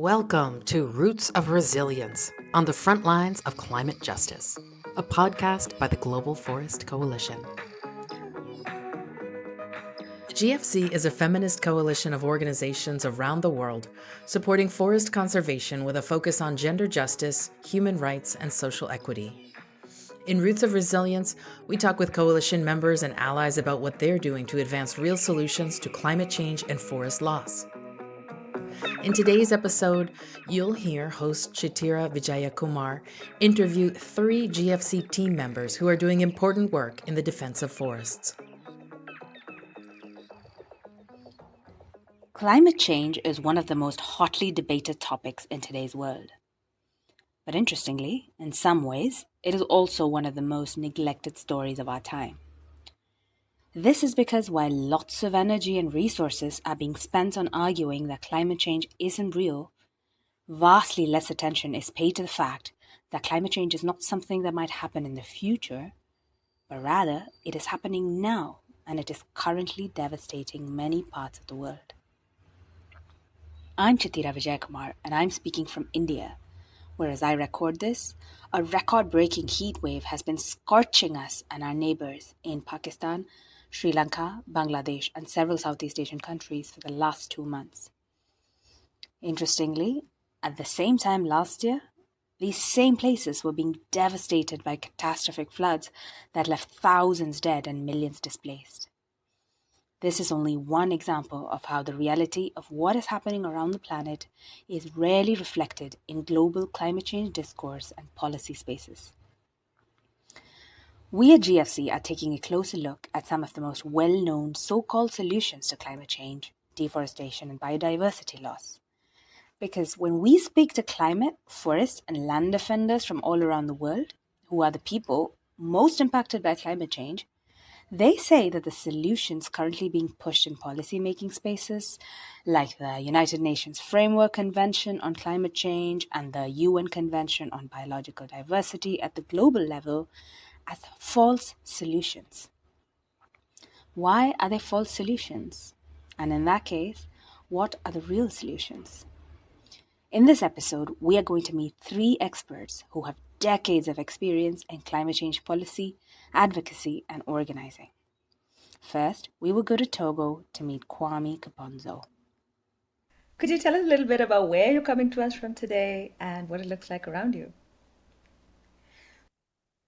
Welcome to Roots of Resilience on the Front Lines of Climate Justice, a podcast by the Global Forest Coalition. GFC is a feminist coalition of organizations around the world supporting forest conservation with a focus on gender justice, human rights, and social equity. In Roots of Resilience, we talk with coalition members and allies about what they're doing to advance real solutions to climate change and forest loss. In today's episode, you'll hear host Chithira Vijayakumar interview 3 GFC team members who are doing important work in the defense of forests. Climate change is one of the most hotly debated topics in today's world. But interestingly, in some ways, it is also one of the most neglected stories of our time. This is because while lots of energy and resources are being spent on arguing that climate change isn't real, vastly less attention is paid to the fact that climate change is not something that might happen in the future, but rather it is happening now, and it is currently devastating many parts of the world. I'm Chithira Vijayakumar, and I'm speaking from India, where as I record this, a record-breaking heat wave has been scorching us and our neighbors in Pakistan, Sri Lanka, Bangladesh, and several Southeast Asian countries for the last 2 months. Interestingly, at the same time last year, these same places were being devastated by catastrophic floods that left thousands dead and millions displaced. This is only one example of how the reality of what is happening around the planet is rarely reflected in global climate change discourse and policy spaces. We at GFC are taking a closer look at some of the most well-known so-called solutions to climate change, deforestation, and biodiversity loss. Because when we speak to climate, forest, and land defenders from all around the world, who are the people most impacted by climate change, they say that the solutions currently being pushed in policy-making spaces, like the United Nations Framework Convention on Climate Change and the UN Convention on Biological Diversity at the global level, as false solutions. Why are they false solutions? And in that case, what are the real solutions? In this episode, we are going to meet 3 experts who have decades of experience in climate change policy, advocacy, and organizing. First, we will go to Togo to meet Kwami Kpondzo. Could you tell us a little bit about where you're coming to us from today and what it looks like around you?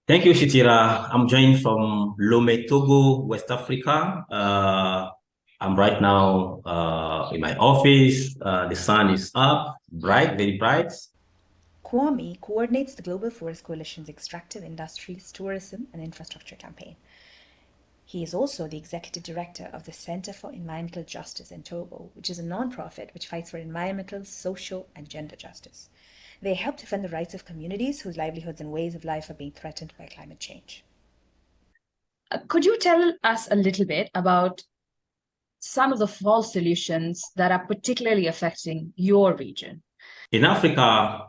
Thank you, Chithira. I'm joined from Lomé, Togo, West Africa. I'm right now in my office. The sun is up, bright, very bright. Kwami coordinates the Global Forest Coalition's extractive industries, tourism, and infrastructure campaign. He is also the executive director of the Center for Environmental Justice in Togo, which is a non-profit which fights for environmental, social, and gender justice. They help defend the rights of communities whose livelihoods and ways of life are being threatened by climate change. Could you tell us a little bit about some of the false solutions that are particularly affecting your region? In Africa,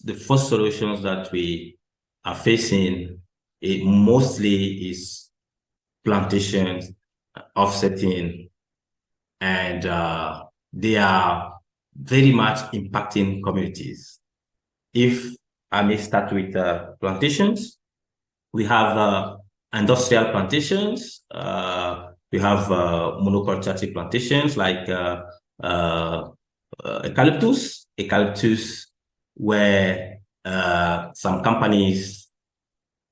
the first solutions that we are facing, it mostly is plantations, offsetting, and they are very much impacting communities. If I may start with plantations, we have industrial plantations, we have monoculture plantations like eucalyptus, where some companies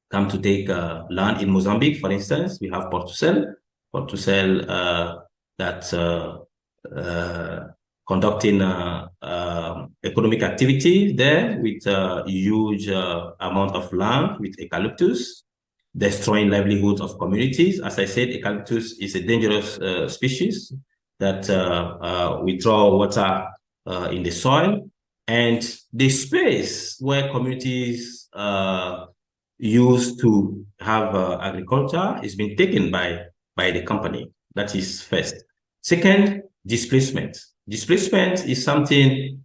come to take land in Mozambique, for instance. We have Portucel that conducting economic activity there with a huge amount of land with eucalyptus, destroying livelihoods of communities. As I said, eucalyptus is a dangerous species that withdraw water in the soil, and the space where communities used to have agriculture is being taken by the company. That is first. Second, displacement. Displacement is something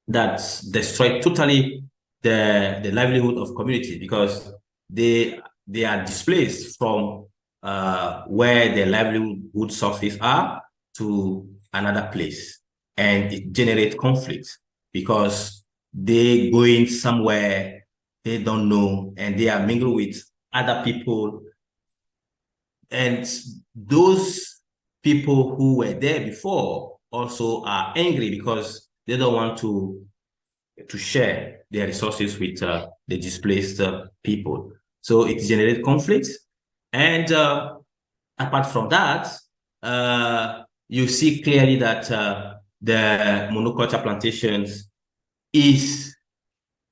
that destroys totally the livelihood of communities because they are displaced from where their livelihood sources are to another place, and it generates conflict. because they going somewhere they don't know and they are mingling with other people. And those people who were there before also are angry because they don't want to share their resources with the displaced people. So it generates conflicts. And apart from that, you see clearly that the monoculture plantations is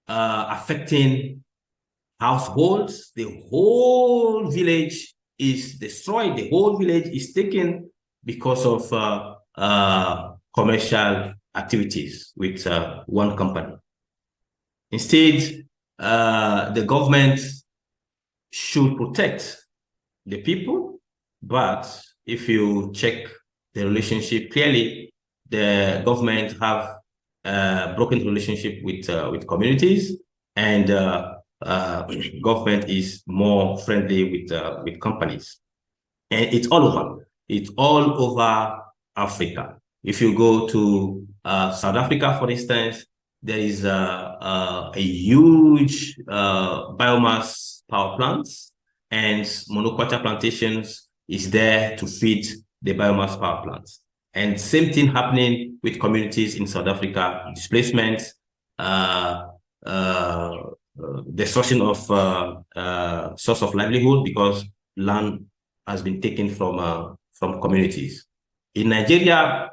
affecting households. The whole village is destroyed. The whole village is taken because of commercial activities with one company. Instead, the government should protect the people, but if you check the relationship clearly, the government have broken relationship with communities, and government is more friendly with companies. And it's all over. It's all over Africa. If you go to South Africa, for instance, there is a huge biomass power plants, and monoculture plantations is there to feed the biomass power plants. And same thing happening with communities in South Africa, displacement, destruction of source of livelihood because land has been taken from communities. In Nigeria,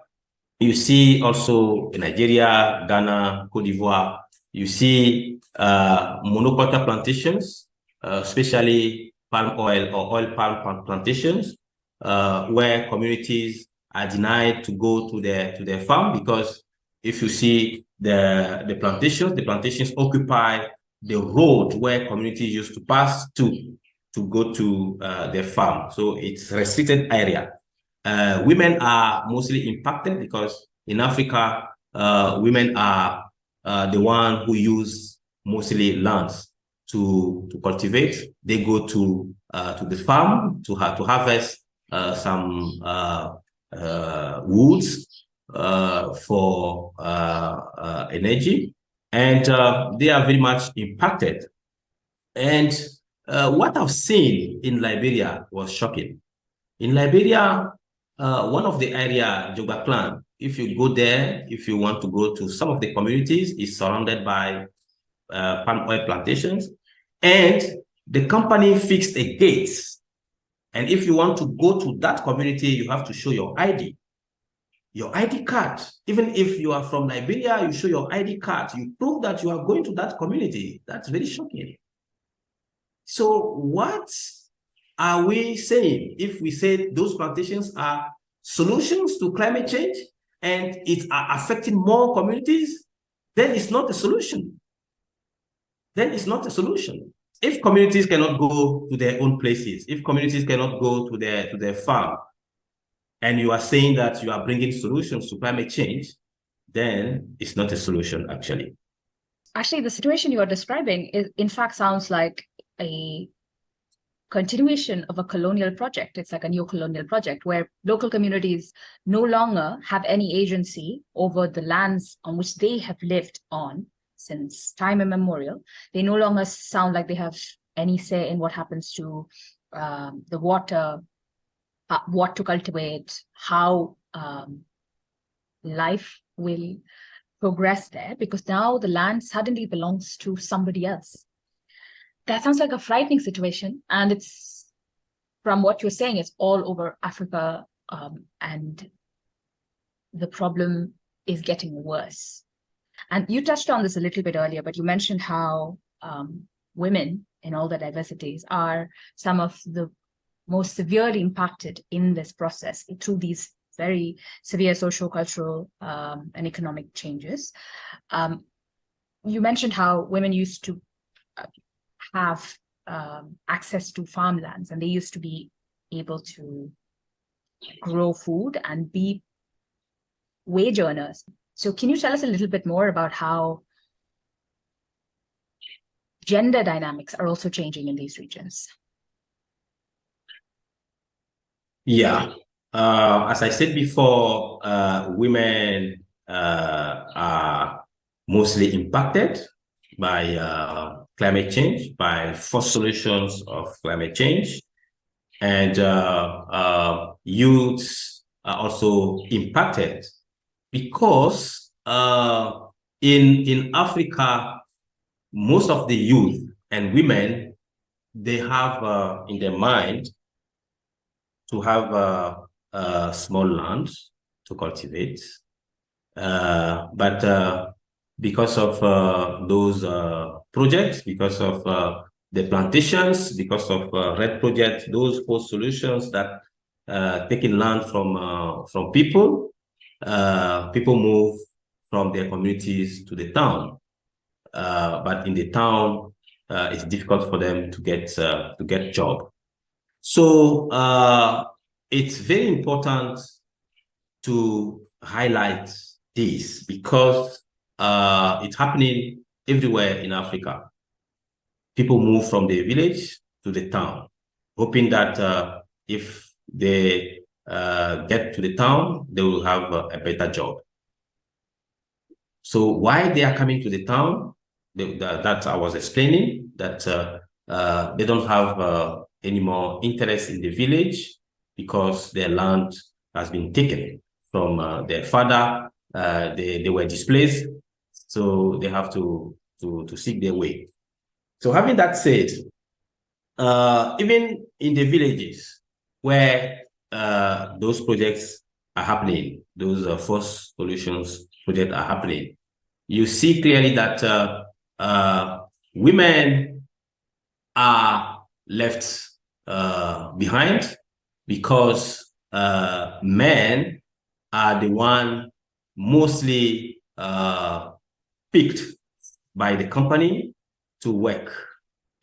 you see also in Nigeria, Ghana, Cote d'Ivoire, you see monoculture plantations, especially palm oil or oil palm plantations, where communities are denied to go to their farm because if you see the plantations occupy the road where communities used to pass to go to their farm. So it's restricted area. Women are mostly impacted because in Africa, women are the one who use mostly lands to cultivate. They go to the farm to harvest some woods for energy, and they are very much impacted. And what I've seen in Liberia was shocking. In Liberia, one of the area, Joga Clan, if you go there, if you want to go to some of the communities, is surrounded by palm oil plantations. And the company fixed a gate. And if you want to go to that community, you have to show your ID. Your ID card. Even if you are from Liberia, you show your ID card. You prove that you are going to that community. That's very shocking. So what are we saying if we say those plantations are solutions to climate change and it's affecting more communities? Then it's not a solution. Then it's not a solution. If communities cannot go to their own places, if communities cannot go to their farm, and you are saying that you are bringing solutions to climate change, then it's not a solution, actually. Actually, the situation you are describing is, in fact, sounds like a continuation of a colonial project. It's like a neo-colonial project where local communities no longer have any agency over the lands on which they have lived on since time immemorial. They no longer sound like they have any say in what happens to the water, what to cultivate, how life will progress there, because now the land suddenly belongs to somebody else. That sounds like a frightening situation. And it's, from what you're saying, it's all over Africa, and the problem is getting worse. And you touched on this a little bit earlier, but you mentioned how women in all the diversities are some of the most severely impacted in this process through these very severe social, cultural, and economic changes. You mentioned how women used to have access to farmlands, and they used to be able to grow food and be wage earners. So can you tell us a little bit more about how gender dynamics are also changing in these regions? Yeah. As I said before, women are mostly impacted by climate change, by forced solutions of climate change. And youths are also impacted because in Africa, most of the youth and women, they have in their mind to have small land to cultivate. But because of those projects, because of the plantations, because of RED projects, those forced solutions that taking land from people, people move from their communities to the town. But in the town, it's difficult for them to get job. So it's very important to highlight this because it's happening everywhere in Africa. People move from the village to the town, hoping that if they get to the town, they will have a better job. So why they are coming to the town, that I was explaining, that they don't have any more interest in the village because their land has been taken from their father. They were displaced, so they have to seek their way. So having that said, even in the villages where those projects are happening, those forced solutions projects are happening, you see clearly that women are left behind because men are the one mostly picked by the company to work.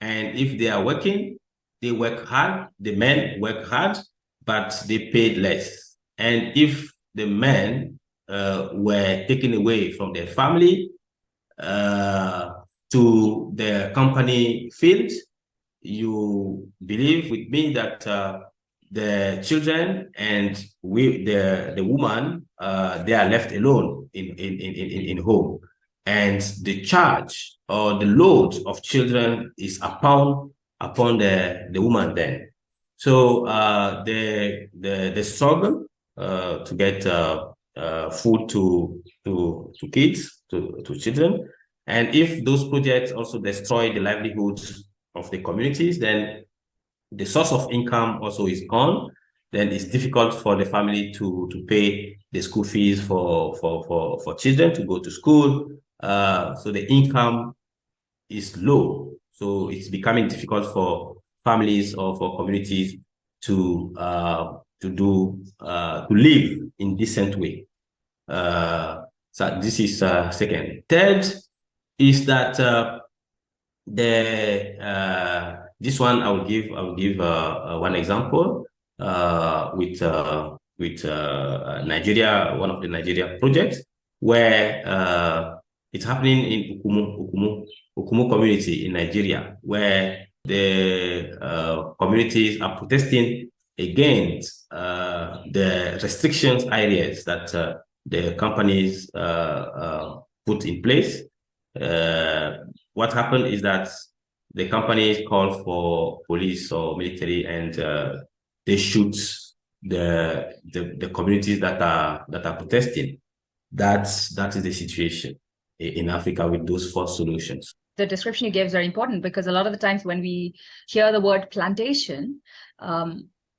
And if they are working, they work hard, the men work hard, but they paid less. And if the men were taken away from their family to the company field, you believe with me that the children and the woman, they are left alone in home. And the charge or the load of children is upon the woman then. So the struggle to get food to kids, to children. And if those projects also destroy the livelihoods of the communities, then the source of income also is gone. Then it's difficult for the family to pay the school fees for children to go to school. So the income is low. So it's becoming difficult for families or for communities to live in decent way. So this is second. Third is that this one I will give one example with Nigeria, one of the Nigeria projects where it's happening in Ukumu community in Nigeria, where the communities are protesting against the restrictions areas that the companies put in place. What happened is that the companies call for police or military, and they shoot the communities that are protesting. That is the situation in Africa with those forced solutions. The description you gave is very important because a lot of the times when we hear the word plantation,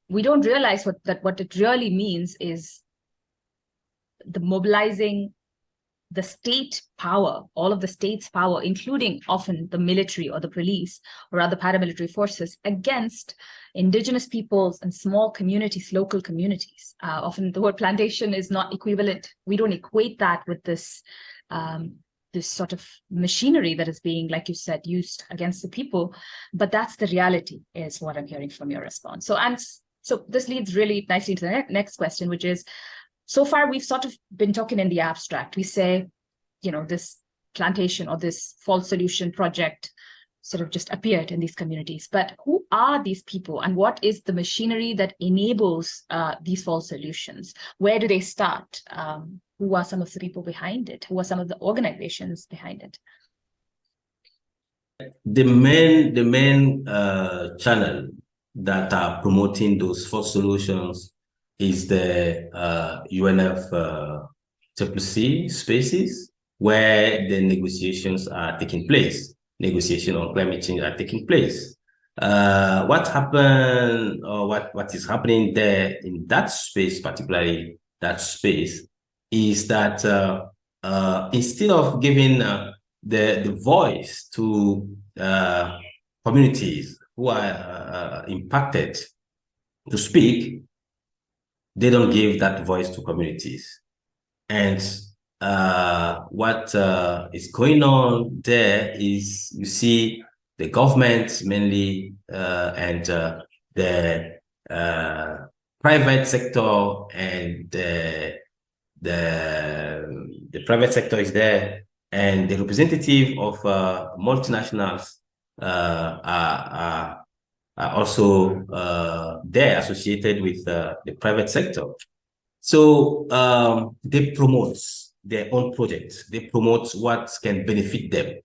we don't realize what it really means is the mobilizing the state power, all of the state's power, including often the military or the police or other paramilitary forces, against indigenous peoples and small communities, local communities. Often the word plantation is not equivalent. We don't equate that with this this sort of machinery that is being, like you said, used against the people. But that's the reality, is what I'm hearing from your response. So this leads really nicely to the next question, which is, so far we've sort of been talking in the abstract. We say, this plantation or this false solution project sort of just appeared in these communities. But who are these people, and what is the machinery that enables these false solutions? Where do they start? Who are some of the people behind it? Who are some of the organizations behind it? The main channel that are promoting those false solutions is the UNFCCC spaces, where the negotiations are taking place. Negotiation on climate change are taking place. What happened, or what is happening there in that space, particularly that space, is that instead of giving the voice to communities who are impacted to speak, they don't give that voice to communities. And what is going on there is, you see the government mainly and the private sector, and the private sector is there, and the representative of multinationals are also there, associated with the private sector. So they promote their own projects. They promote what can benefit them.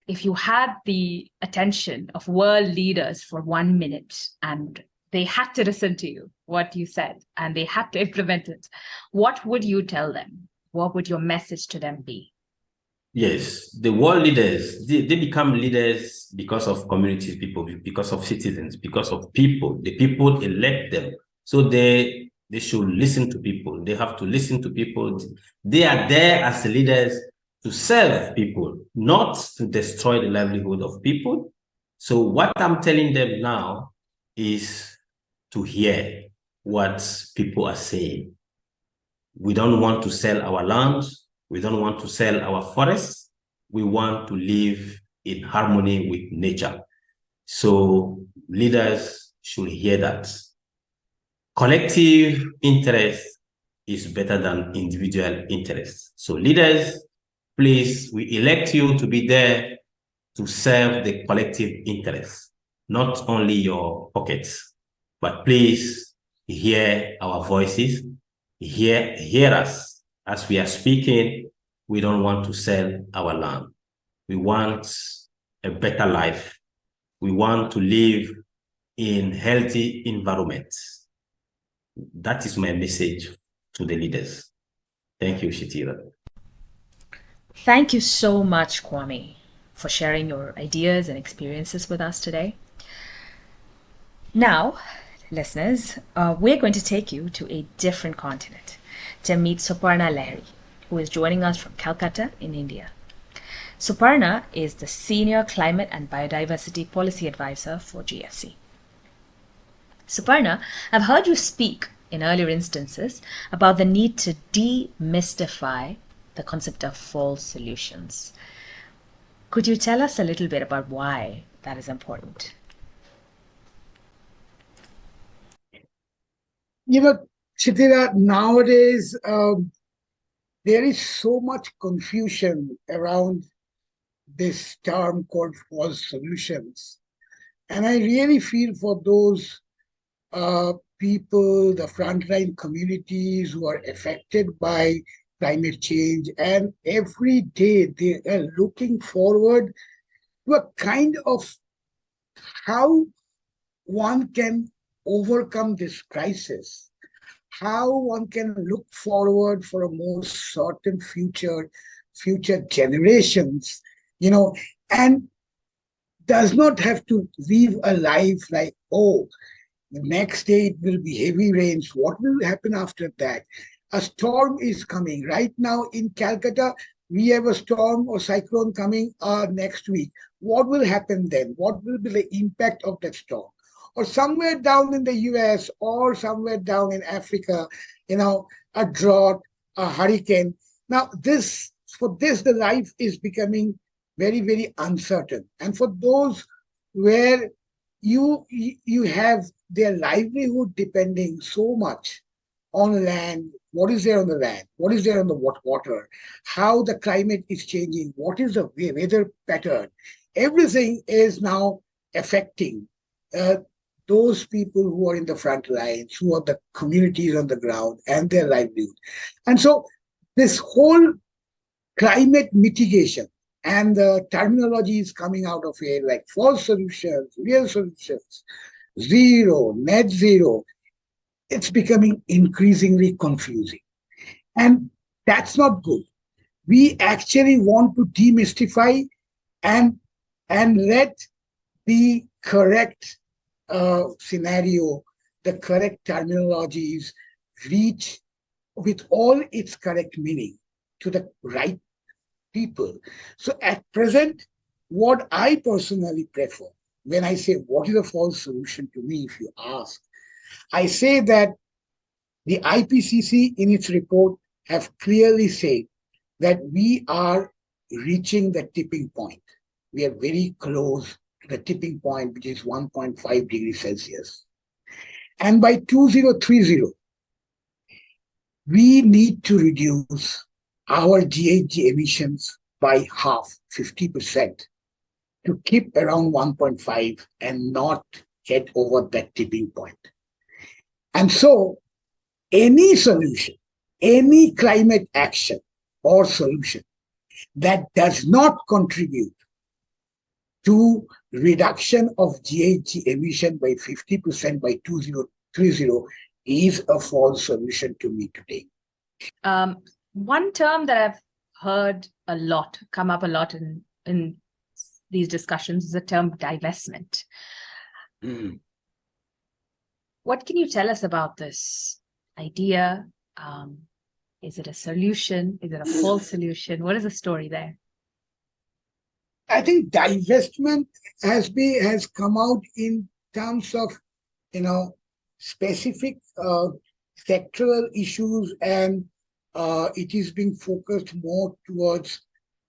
If you had the attention of world leaders for 1 minute and they had to listen to you, what you said, and they had to implement it, what would you tell them? What would your message to them be? Yes, the world leaders, they become leaders because of communities, people, because of citizens, because of people. The people elect them. So they should listen to people. They have to listen to people. They are there as leaders to serve people, not to destroy the livelihood of people. So what I'm telling them now is to hear what people are saying. We don't want to sell our land. We don't want to sell our forests. We want to live in harmony with nature. So leaders should hear that. Collective interest is better than individual interest. So leaders, please, we elect you to be there to serve the collective interest, not only your pockets, but please hear our voices, hear us as we are speaking. We don't want to sell our land. We want a better life. We want to live in healthy environments. That is my message to the leaders. Thank you, Chithira. Thank you so much, Kwami, for sharing your ideas and experiences with us today. Now, listeners, we're going to take you to a different continent to meet Souparna Lahiri, who is joining us from Calcutta in India. Souparna is the Senior Climate and Biodiversity Policy Advisor for GFC. Souparna, I've heard you speak in earlier instances about the need to demystify the concept of false solutions. Could you tell us a little bit about why that is important? You know, Chithira, nowadays there is so much confusion around this term called false solutions. And I really feel for those people, the frontline communities who are affected by climate change, and every day they are looking forward to a kind of how one can overcome this crisis, how one can look forward for a more certain future generations, and does not have to live a life like, oh, the next day it will be heavy rains. What will happen after that? A storm is coming. Right now in Calcutta, we have a storm or cyclone coming next week. What will happen then? What will be the impact of that storm? Or somewhere down in the US or somewhere down in Africa, a drought, a hurricane. Now, for this, the life is becoming very, very uncertain. And for those where you have their livelihood depending so much on land, what is there on the land, what is there on the water, how the climate is changing, what is the weather pattern, everything is now affecting those people who are in the front lines, who are the communities on the ground and their livelihood. And so this whole climate mitigation and the terminology is coming out of it, like false solutions, real solutions, zero, net zero. It's becoming increasingly confusing. And that's not good. We actually want to demystify and let the correct scenario, the correct terminologies reach with all its correct meaning to the right people. So at present, what I personally prefer, when I say what is a false solution to me, if you ask, I say that the IPCC in its report have clearly said that we are reaching the tipping point. We are very close to the tipping point, which is 1.5 degrees Celsius. And by 2030, we need to reduce our GHG emissions by half, 50%, to keep around 1.5 and not get over that tipping point. And so any solution, any climate action or solution that does not contribute to reduction of GHG emission by 50% by 2030 is a false solution to me today. One term that I've heard a lot, come up a lot in these discussions, is the term divestment. What can you tell us about this idea? Is it a solution? Is it a false solution? What is the story there? I think divestment has come out in terms of, specific sectoral issues, and it is being focused more towards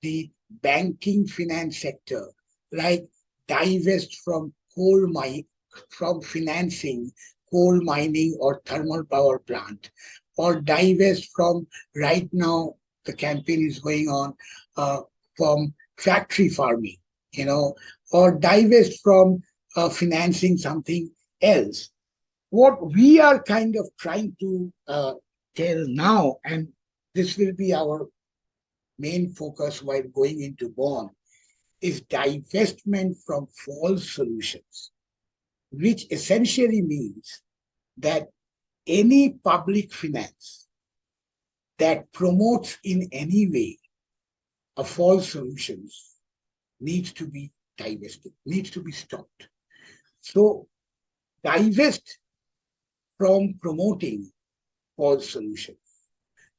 the banking finance sector, like divest from from financing coal mining or thermal power plant, or divest from, right now the campaign is going on, from factory farming, or divest from financing something else. What we are kind of trying to tell now, and this will be our main focus while going into bond, is divestment from false solutions, which essentially means that any public finance that promotes in any way a false solutions needs to be divested, needs to be stopped. So divest from promoting false solutions.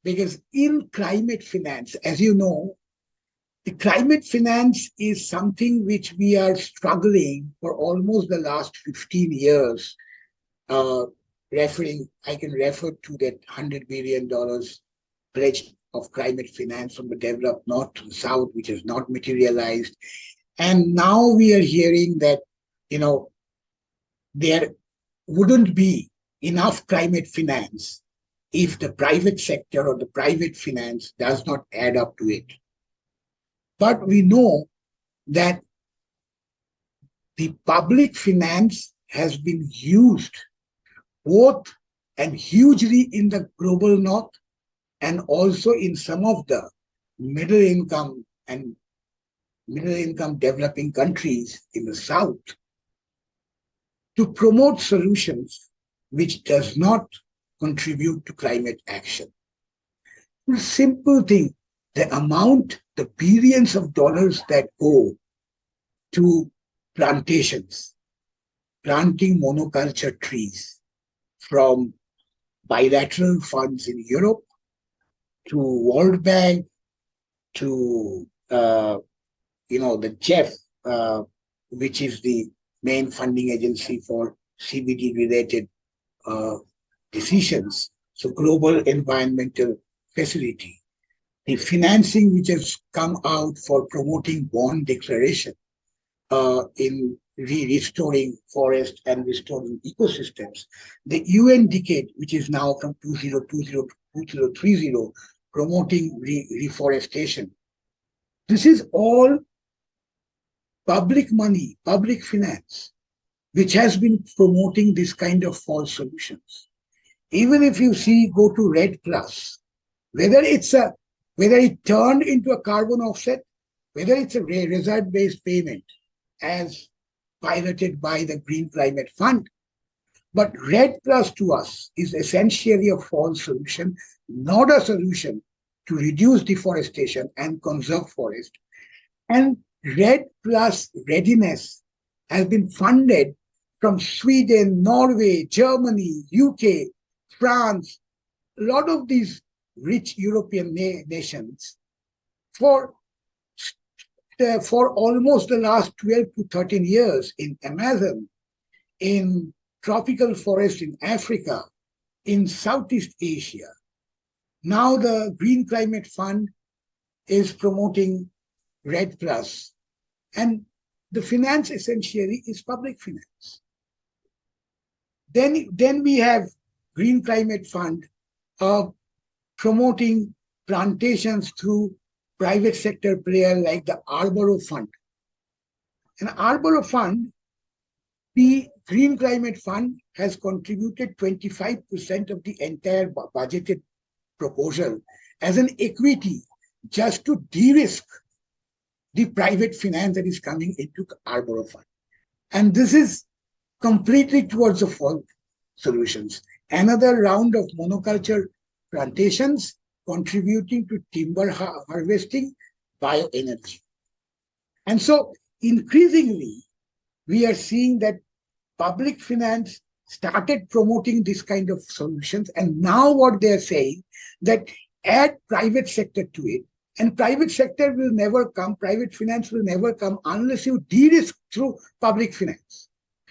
Because in climate finance, as you know, the climate finance is something which we are struggling for almost the last 15 years. I can refer to that $100 billion pledge of climate finance from the developed north to the south, which has not materialized. And now we are hearing that, there wouldn't be enough climate finance if the private sector or the private finance does not add up to it. But we know that the public finance has been used both and hugely in the global north and also in some of the middle income developing countries in the south, to promote solutions which does not contribute to climate action. The simple thing, the billions of dollars that go to plantations, planting monoculture trees, from bilateral funds in Europe to World Bank to the JEF, which is the main funding agency for CBD-related decisions, so Global Environmental Facility. The financing which has come out for promoting bond declaration in restoring forest and restoring ecosystems. The UN decade, which is now from 2020 to 2030, promoting reforestation. This is all public money, public finance, which has been promoting this kind of false solutions. Even if you see, go to REDD+, whether it turned into a carbon offset, whether it's a result-based payment as piloted by the Green Climate Fund, but REDD+ to us is essentially a false solution, not a solution to reduce deforestation and conserve forest. And REDD+ readiness has been funded from Sweden, Norway, Germany, UK, France, a lot of these rich European nations for almost the last 12 to 13 years in Amazon, in tropical forests in Africa, in Southeast Asia. Now the Green Climate Fund is promoting REDD+, and the finance essentially is public finance. Then we have Green Climate Fund promoting plantations through private sector player like the Arboro Fund. And Arboro Fund, the Green Climate Fund has contributed 25% of the entire budgeted proposal as an equity just to de-risk the private finance that is coming into the Arboro Fund. And this is completely towards the false solutions. Another round of monoculture plantations contributing to timber harvesting, bioenergy. And so increasingly, we are seeing that public finance started promoting this kind of solutions. And now what they're saying, that add private sector to it, and private sector will never come, private finance will never come unless you de-risk through public finance.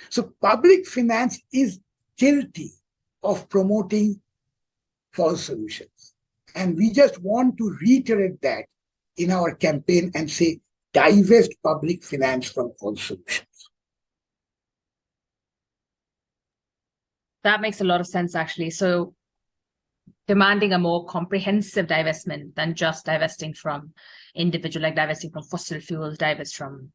So public finance is guilty of promoting false solutions. And we just want to reiterate that in our campaign and say, divest public finance from false solutions. That makes a lot of sense, actually. So demanding a more comprehensive divestment than just divesting from individual, like divesting from fossil fuels, divest from,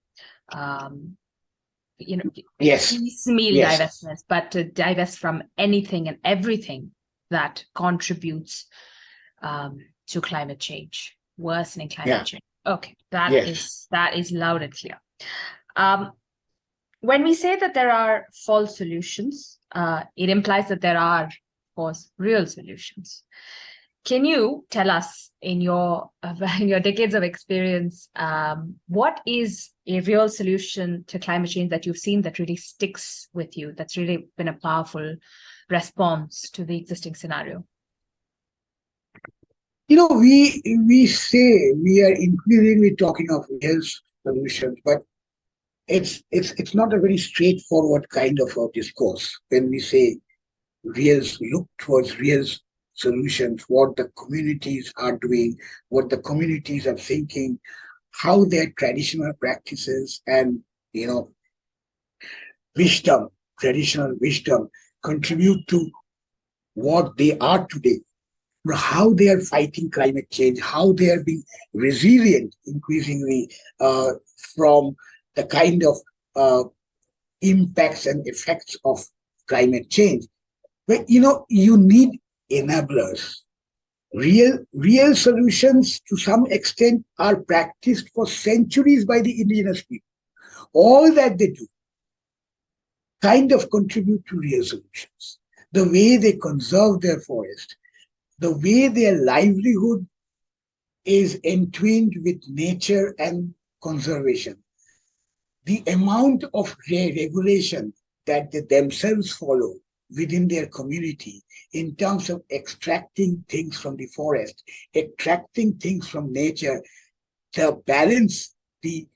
piecemeal divestments, but to divest from anything and everything that contributes to climate change, worsening climate change. Okay, that is loud and clear. When we say that there are false solutions, it implies that there are, of course, real solutions. Can you tell us, in your decades of experience, what is a real solution to climate change that you've seen that really sticks with you, that's really been a powerful response to the existing scenario? We say we are increasingly talking of real solutions, but it's not a very straightforward kind of a discourse when we say look towards real solutions, what the communities are doing, what the communities are thinking, how their traditional practices and traditional wisdom contribute to what they are today, how they are fighting climate change, how they are being resilient increasingly from the kind of impacts and effects of climate change. But you need enablers. Real solutions to some extent are practiced for centuries by the indigenous people. All that they do kind of contribute to real solutions. The way they conserve their forest, the way their livelihood is entwined with nature and conservation, the amount of regulation that they themselves follow within their community in terms of extracting things from the forest, extracting things from nature, the balance, the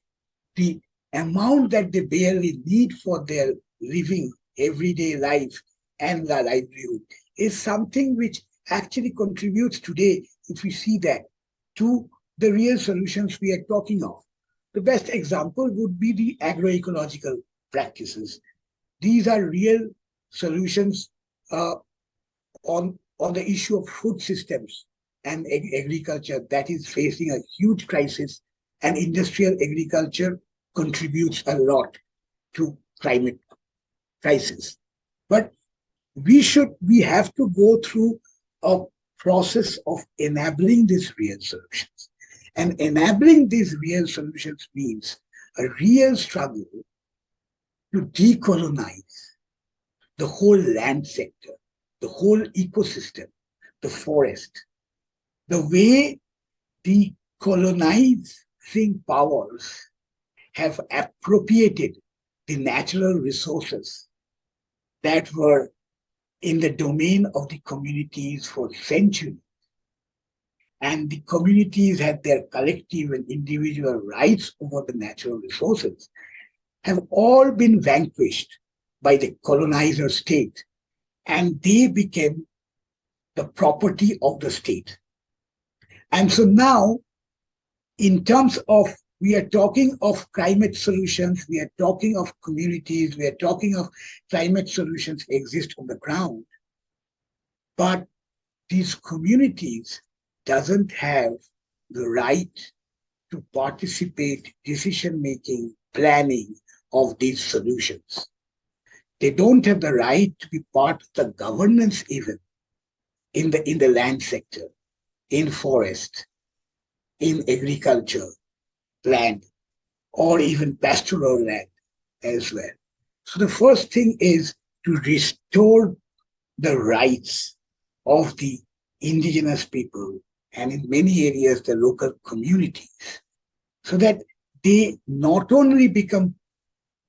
amount that they barely need for their living everyday life and their livelihood is something which actually contributes today, if we see that, to the real solutions we are talking of. The best example would be the agroecological practices. These are real solutions on the issue of food systems and agriculture that is facing a huge crisis, and industrial agriculture contributes a lot to climate crisis. But we have to go through a process of enabling these real solutions. And enabling these real solutions means a real struggle to decolonize the whole land sector, the whole ecosystem, the forest. The way the colonizing powers have appropriated the natural resources that were in the domain of the communities for centuries. And the communities had their collective and individual rights over the natural resources, have all been vanquished by the colonizer state, and they became the property of the state. And so now, in terms of, we are talking of climate solutions, we are talking of communities, we are talking of climate solutions exist on the ground, but these communities doesn't have the right to participate decision-making, planning of these solutions. They don't have the right to be part of the governance even in the land sector, in forest, in agriculture, land, or even pastoral land as well. So the first thing is to restore the rights of the indigenous people, and in many areas, the local communities, so that they not only become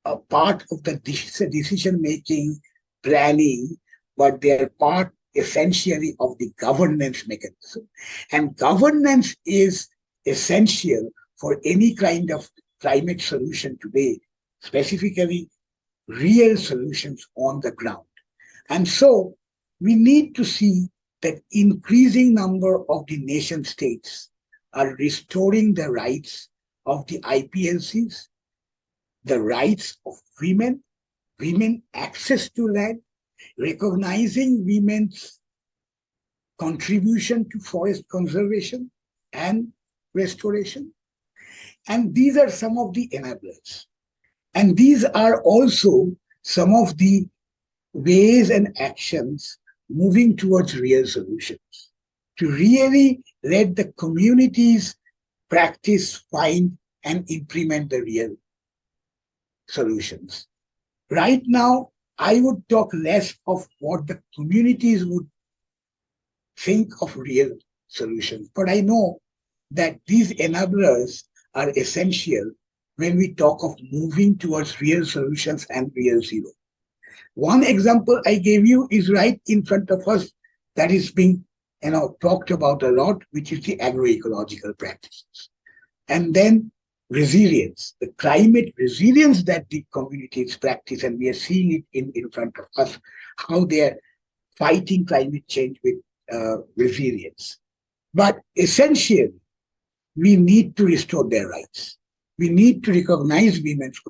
a part of the decision-making, planning, but they are part essentially of the governance mechanism. And governance is essential for any kind of climate solution today, specifically real solutions on the ground. And so we need to see that increasing number of the nation states are restoring the rights of the IPLCs, the rights of women access to land, recognizing women's contribution to forest conservation and restoration. And these are some of the enablers. And these are also some of the ways and actions moving towards real solutions, to really let the communities practice, find, and implement the real solutions. Right now, I would talk less of what the communities would think of real solutions, but I know that these enablers are essential when we talk of moving towards real solutions and real zero. One example I gave you is right in front of us that is being talked about a lot, which is the agroecological practices. And then resilience, the climate resilience that the communities practice, and we are seeing it in front of us, how they are fighting climate change with resilience. But essentially, we need to restore their rights. We need to recognize women's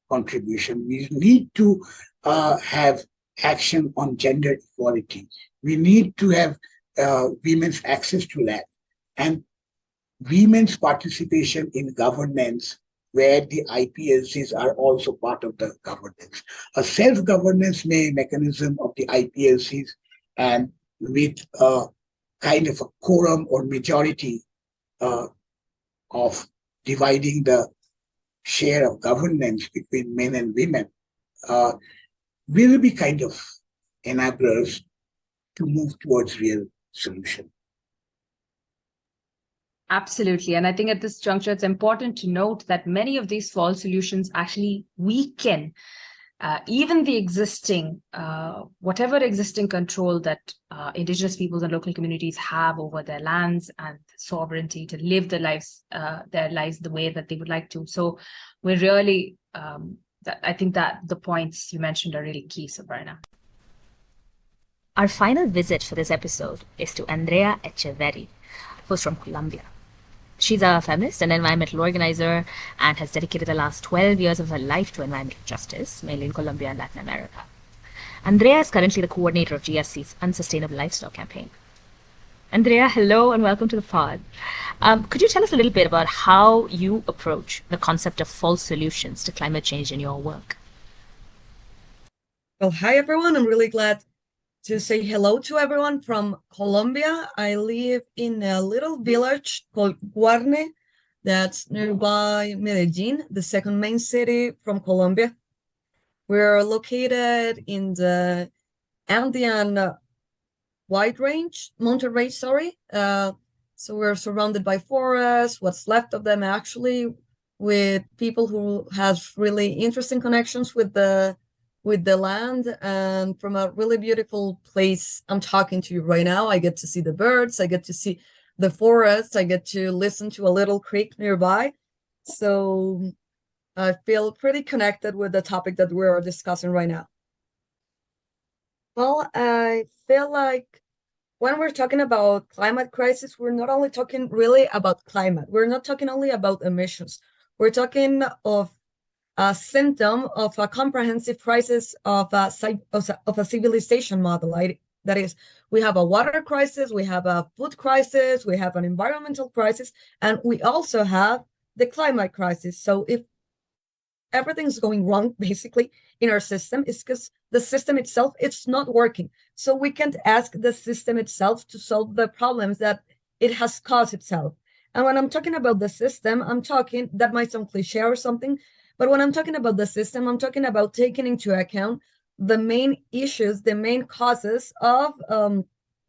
contribution. We need to have action on gender equality. We need to have women's access to land and women's participation in governance, where the IPLCs are also part of the governance. A self-governance mechanism of the IPLCs, and with a kind of a quorum or majority of dividing the share of governance between men and women, will be kind of enablers to move towards real solution. Absolutely. And I think at this juncture, it's important to note that many of these false solutions actually weaken even the existing, whatever existing control that indigenous peoples and local communities have over their lands and sovereignty to live their lives the way that they would like to. So we're really, I think that the points you mentioned are really key, Souparna. Our final visit for this episode is to Andrea Echeverri, who's from Colombia. She's a feminist and environmental organizer and has dedicated the last 12 years of her life to environmental justice, mainly in Colombia and Latin America. Andrea is currently the coordinator of GFC's Unsustainable Livestock campaign. Andrea, hello and welcome to the pod. Could you tell us a little bit about how you approach the concept of false solutions to climate change in your work? Well, hi everyone. I'm really glad to say hello to everyone from Colombia. I live in a little village called Guarne that's nearby Medellin, the second main city from Colombia. We're located in the Andean mountain range, sorry. So we're surrounded by forests, what's left of them actually, with people who have really interesting connections with the land, and from a really beautiful place I'm talking to you right now. I get to see the birds, I get to see the forest, I get to listen to a little creek nearby. So I feel pretty connected with the topic that we're discussing right now. Well, I feel like when we're talking about climate crisis, we're not only talking really about climate. We're not talking only about emissions. We're talking of a symptom of a comprehensive crisis of a civilization model. That is, we have a water crisis, we have a food crisis, we have an environmental crisis, and we also have the climate crisis. So if everything's going wrong, basically, in our system, is because the system itself, it's not working. So we can't ask the system itself to solve the problems that it has caused itself. And when I'm talking about the system, I'm talking, that might sound cliche or something, but when I'm talking about the system, I'm talking about taking into account the main issues, the main causes of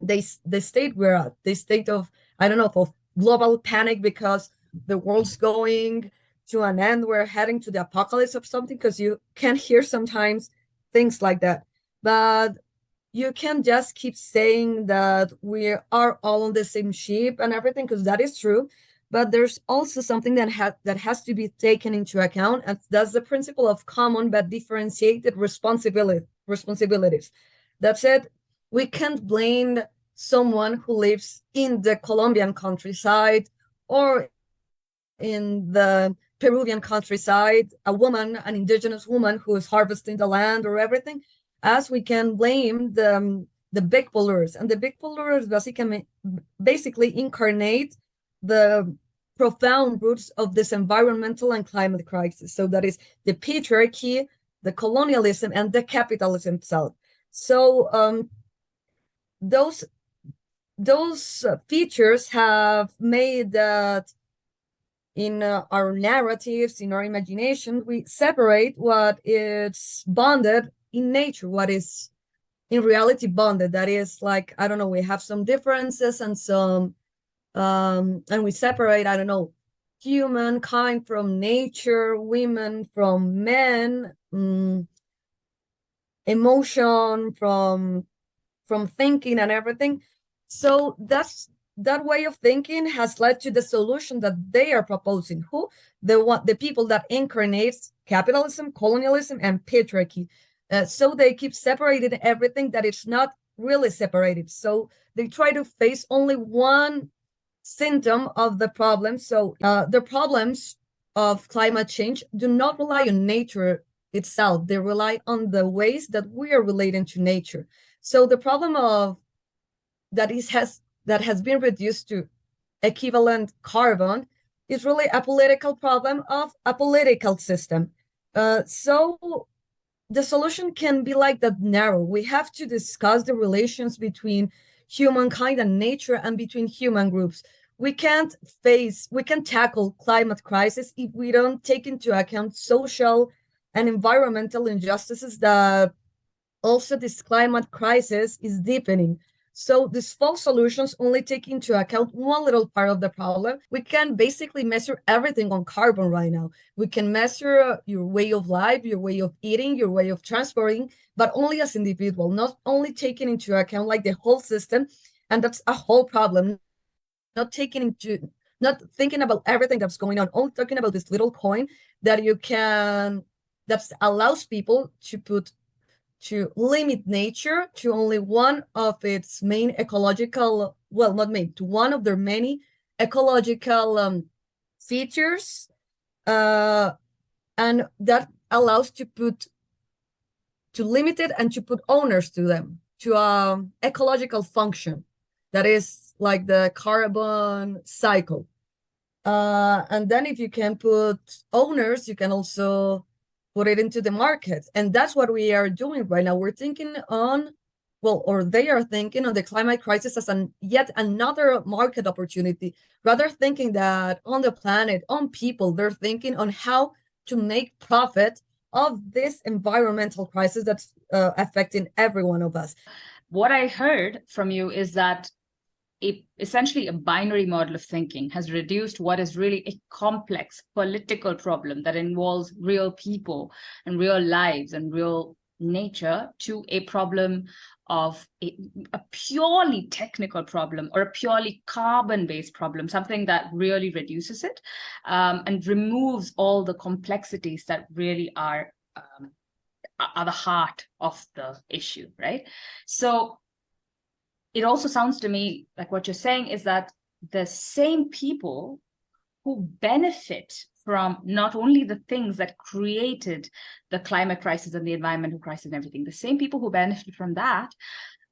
the state we're at, the state of, I don't know, of global panic because the world's going to an end, we're heading to the apocalypse of something, because you can hear sometimes things like that. But you can't just keep saying that we are all on the same ship and everything, because that is true. But there's also something that has to be taken into account, and that's the principle of common but differentiated responsibilities. That said, we can't blame someone who lives in the Colombian countryside or in the Peruvian countryside, a woman, an indigenous woman who is harvesting the land or everything, as we can blame the big polluters. And the big polluters basically incarnate the profound roots of this environmental and climate crisis. So that is the patriarchy, the colonialism, and the capitalism itself. So those features have made that in our narratives, in our imagination, we separate what is bonded in nature, what is in reality bonded. That is, like, I don't know, we have some differences and some, and we separate, I don't know, humankind from nature, women from men, emotion from thinking and everything. So that way of thinking has led to the solution that they are proposing. The people that incarnates capitalism, colonialism, and patriarchy. So they keep separating everything that is not really separated. So they try to face only one symptom of the problem. So the problems of climate change do not rely on nature itself. They rely on the ways that we are relating to nature. So the problem of that has been reduced to equivalent carbon is really a political problem of a political system. So the solution can be like that narrow. We have to discuss the relations between humankind and nature and between human groups. We can't tackle climate crisis if we don't take into account social and environmental injustices that also this climate crisis is deepening. So these false solutions only take into account one little part of the problem. We can basically measure everything on carbon right now. We can measure your way of life, your way of eating, your way of transporting, but only as individual, not only taking into account like the whole system. And that's a whole problem. Not thinking about everything that's going on, only talking about this little coin that that allows people to limit nature to only one of its main ecological, well, not main, to one of their many ecological features, and that allows to limit it and to put owners to them, to ecological function. That is like the carbon cycle. And then if you can put owners, you can also put it into the market. And that's what we are doing right now. We're thinking on, well, or they are thinking on the climate crisis as yet another market opportunity, rather thinking that on the planet, on people, they're thinking on how to make profit of this environmental crisis that's affecting every one of us. What I heard from you is that essentially a binary model of thinking has reduced what is really a complex political problem that involves real people and real lives and real nature to a problem of a purely technical problem or a purely carbon-based problem, something that really reduces it and removes all the complexities that really are the heart of the issue, right? So it also sounds to me like what you're saying is that the same people who benefit from not only the things that created the climate crisis and the environmental crisis and everything, the same people who benefit from that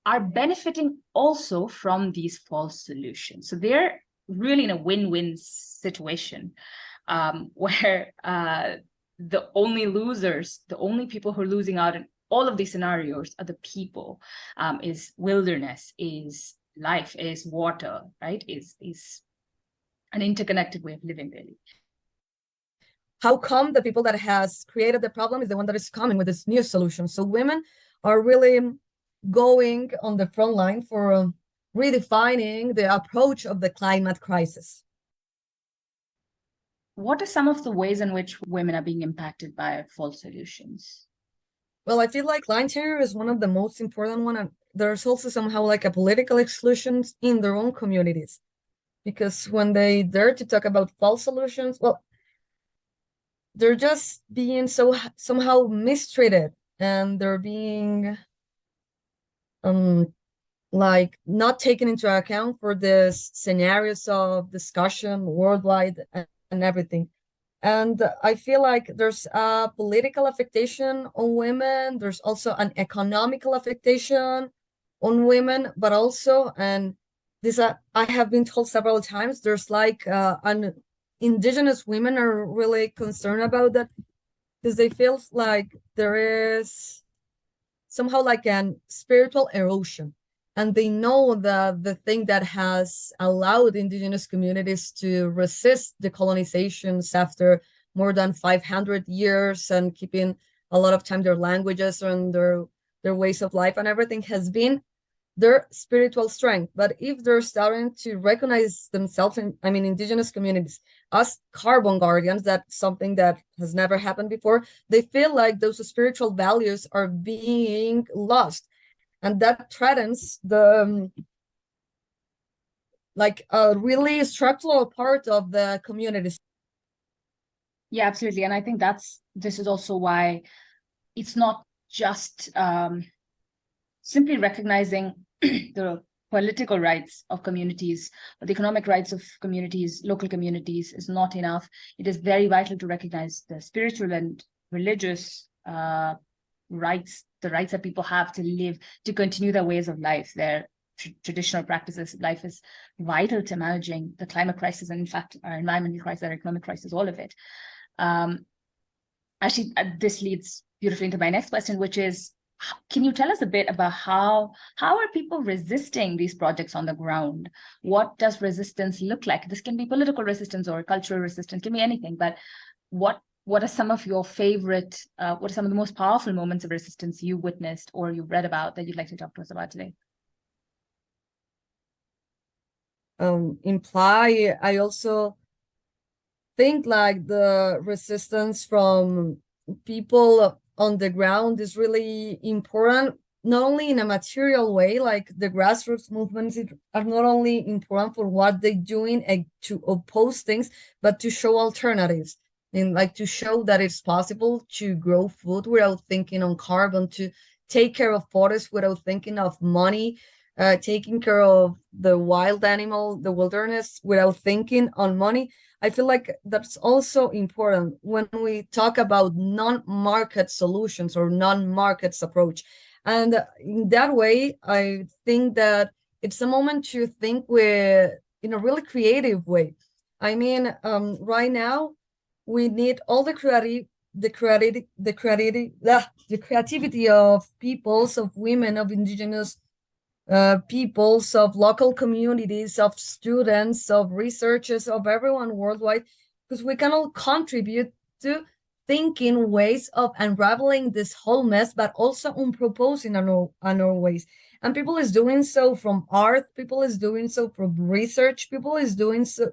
are benefiting also from these false solutions. So they're really in a win-win situation where the only losers, the only people who are losing out in all of these scenarios are the people, is wilderness, is life, is water, right? Is an interconnected way of living, really. How come the people that has created the problem is the one that is coming with this new solution? So women are really going on the front line for redefining the approach of the climate crisis. What are some of the ways in which women are being impacted by false solutions? Well, I feel like land tenure is one of the most important one, and there's also somehow like a political exclusion in their own communities, because when they dare to talk about false solutions, well, they're just being somehow mistreated, and they're being like not taken into account for the scenarios of discussion worldwide and everything. And I feel like there's a political affectation on women. There's also an economical affectation on women, but also, and this I have been told several times, there's like an indigenous women are really concerned about that because they feel like there is somehow like an spiritual erosion. And they know that the thing that has allowed indigenous communities to resist the colonizations after more than 500 years and keeping a lot of time their languages and their ways of life and everything has been their spiritual strength. But if they're starting to recognize themselves in, indigenous communities as carbon guardians, that's something that has never happened before, they feel like those spiritual values are being lost. And that threatens the like a really structural part of the community. Yeah, absolutely. And I think this is also why it's not just simply recognizing the political rights of communities, or the economic rights of communities, local communities is not enough. It is very vital to recognize the spiritual and religious rights, the rights that people have to live, to continue their ways of life, their traditional practices of life is vital to managing the climate crisis and, in fact, our environmental crisis, our economic crisis, all of it. Actually, this leads beautifully into my next question, which is, can you tell us a bit about how are people resisting these projects on the ground? What does resistance look like? This can be political resistance or cultural resistance, can be anything, but what are some of your favorite, what are some of the most powerful moments of resistance you witnessed or you read about that you'd like to talk to us about today? I also think like the resistance from people on the ground is really important, not only in a material way, like the grassroots movements are not only important for what they're doing to oppose things, but to show alternatives. And like to show that it's possible to grow food without thinking on carbon, to take care of forests without thinking of money, taking care of the wild animal, the wilderness without thinking on money. I feel like that's also important when we talk about non-market solutions or non-markets approach. And in that way, I think that it's a moment to think in a really creative way. I mean, right now we need all the creativity of peoples, of women, of indigenous peoples, of local communities, of students, of researchers, of everyone worldwide, because we can all contribute to thinking ways of unraveling this whole mess, but also on proposing our ways. And people is doing so from art, people is doing so from research, people is doing so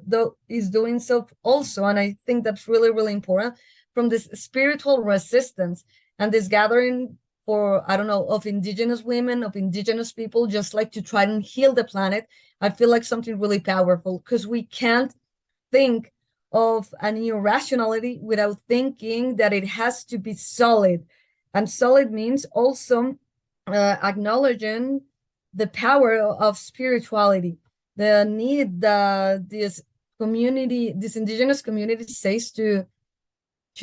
also, and I think that's really, really important, from this spiritual resistance and this gathering for, I don't know, of indigenous women, of indigenous people, just like to try and heal the planet. I feel like something really powerful, because we can't think of a new rationality without thinking that it has to be solid. And solid means also acknowledging the power of spirituality, the need that this indigenous community says to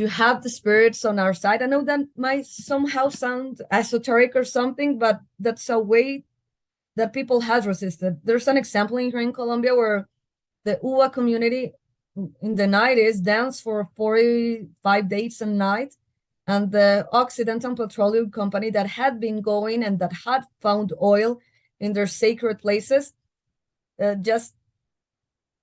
have the spirits on our side. I know that might somehow sound esoteric or something, but that's a way that people have resisted. There's an example here in Colombia where the UA community in the 90s danced for 45 days and nights, and the Occidental Petroleum Company that had been going and that had found oil in their sacred places just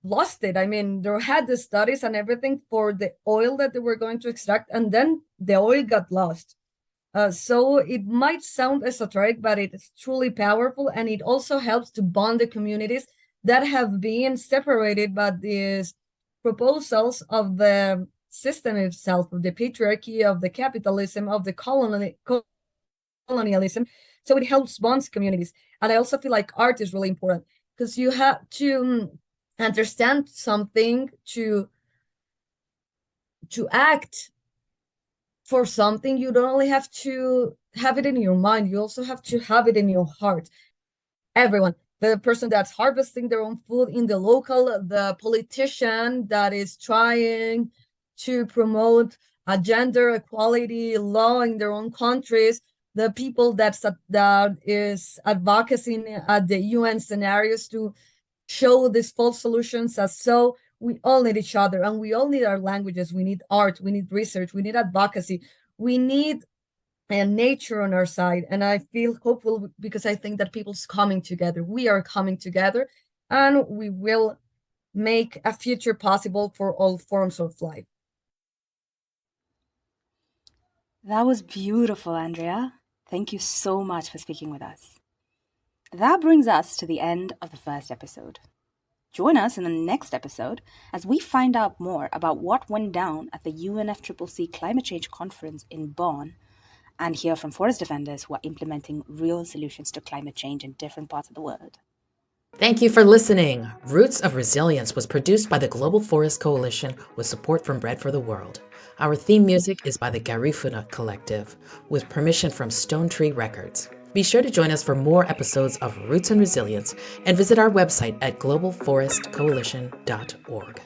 lost it. I mean, they had the studies and everything for the oil that they were going to extract, and then the oil got lost. So it might sound esoteric, but it is truly powerful, and it also helps to bond the communities that have been separated by these proposals of the system itself, of the patriarchy, of the capitalism, of the colonialism. So it helps bond communities. And I also feel like art is really important, because you have to understand something to act for something. You don't only have to have it in your mind, you also have to have it in your heart. Everyone, the person that's harvesting their own food in the local, the politician that is trying to promote a gender equality law in their own countries, the people that is advocating at the UN scenarios to show these false solutions. As so we all need each other, and we all need our languages. We need art, we need research, we need advocacy, we need nature on our side. And I feel hopeful, because I think that people's coming together, we are coming together, and we will make a future possible for all forms of life. That was beautiful, Andrea. Thank you so much for speaking with us. That brings us to the end of the first episode. Join us in the next episode as we find out more about what went down at the UNFCCC Climate Change Conference in Bonn, and hear from forest defenders who are implementing real solutions to climate change in different parts of the world. Thank you for listening. Roots of Resilience was produced by the Global Forest Coalition with support from Bread for the World. Our theme music is by the Garifuna Collective, with permission from Stone Tree Records. Be sure to join us for more episodes of Roots and Resilience, and visit our website at globalforestcoalition.org.